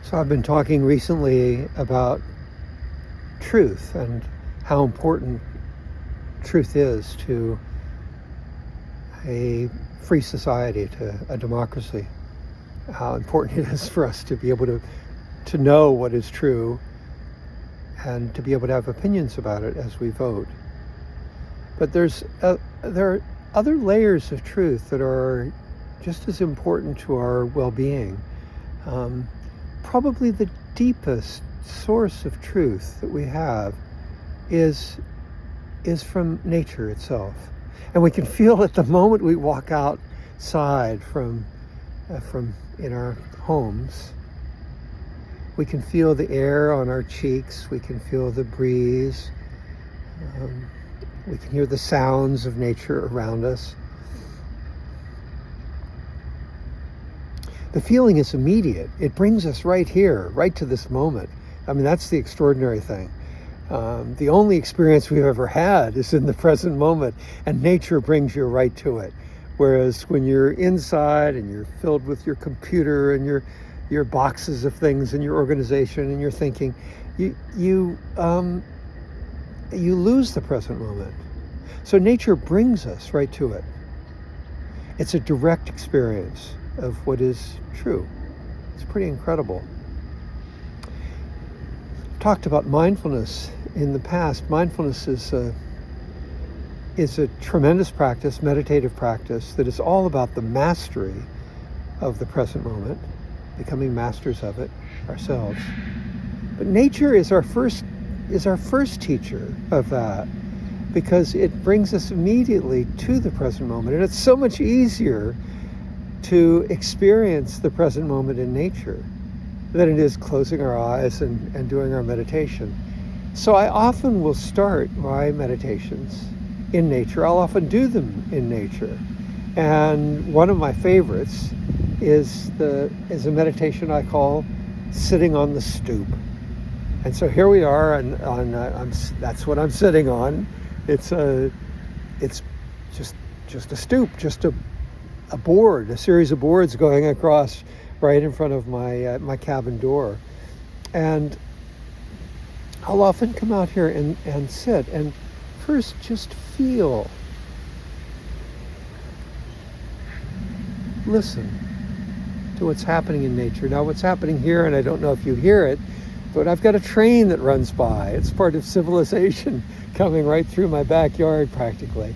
So I've been talking recently about truth and how important truth is to a free society, to a democracy. How important it is for us to be able to know what is true and to be able to have opinions about it as we vote. But there are other layers of truth that are just as important to our well-being. Probably the deepest source of truth that we have is from nature itself. And we can feel it the moment we walk outside from in our homes. We can feel the air on our cheeks. We can feel the breeze. We can hear the sounds of nature around us. The feeling is immediate. It brings us right here, right to this moment. I mean, that's the extraordinary thing. The only experience we've ever had is in the present moment, and nature brings you right to it. Whereas when you're inside and you're filled with your computer and your boxes of things and your organization and your thinking, you lose the present moment. So nature brings us right to it. It's a direct experience of what is true. It's pretty incredible. I've talked about mindfulness in the past. Mindfulness is a tremendous practice, meditative practice, that is all about the mastery of the present moment, becoming masters of it ourselves. But nature is our first teacher of that, because it brings us immediately to the present moment. And it's so much easier to experience the present moment in nature than it is closing our eyes and doing our meditation. So I often will start my meditations in nature. I'll often do them in nature. And one of my favorites is a meditation I call sitting on the stoop. And so here we are, and that's what I'm sitting on. It's just a stoop, just a board, a series of boards going across right in front of my cabin door. And I'll often come out here and sit and first just feel, listen to what's happening in nature. Now what's happening here, and I don't know if you hear it, but I've got a train that runs by. It's part of civilization coming right through my backyard practically.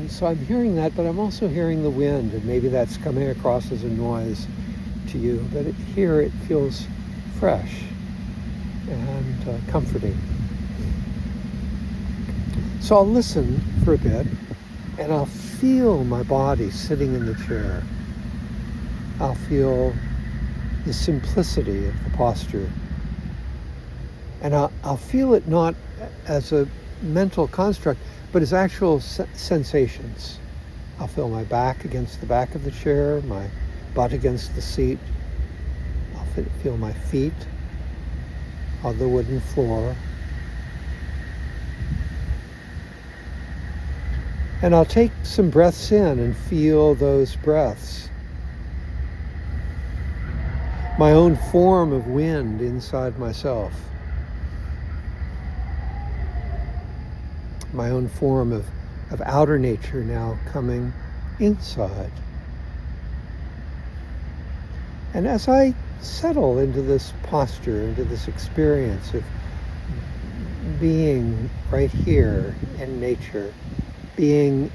So I'm hearing that, but I'm also hearing the wind, and maybe that's coming across as a noise to you. But here it feels fresh and comforting. So I'll listen for a bit, and I'll feel my body sitting in the chair. I'll feel the simplicity of the posture. And I'll feel it not as a mental construct, but as actual sensations. I'll feel my back against the back of the chair, my butt against the seat. I'll feel my feet on the wooden floor. And I'll take some breaths in and feel those breaths. My own form of wind inside myself. My own form of outer nature now coming inside. And as I settle into this posture, into this experience of being right here in nature, being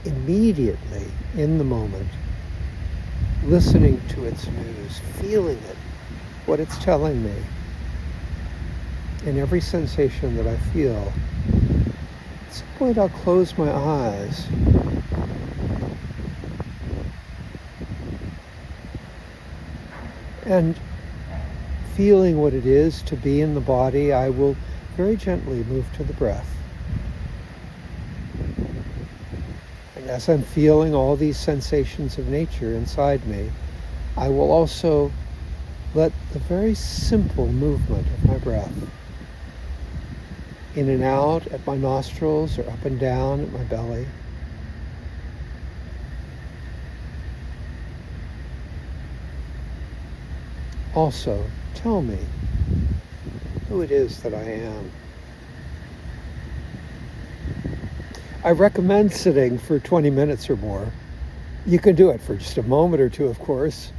immediately in the moment, listening to its news, feeling it, what it's telling me, in every sensation that I feel, at some point I'll close my eyes and, feeling what it is to be in the body, I will very gently move to the breath. And as I'm feeling all these sensations of nature inside me, I will also let the very simple movement of my breath, in and out at my nostrils or up and down at my belly, also tell me who it is that I am. I recommend sitting for 20 minutes or more. You can do it for just a moment or two, of course.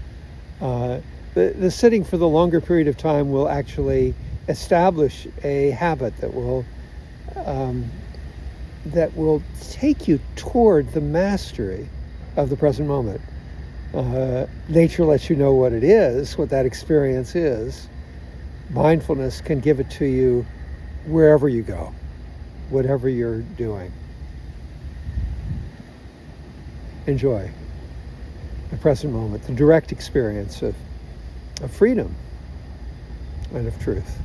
The sitting for the longer period of time will actually establish a habit that will take you toward the mastery of the present moment. Nature lets you know what it is, what that experience is. Mindfulness can give it to you wherever you go, whatever you're doing. Enjoy the present moment, the direct experience of freedom and of truth.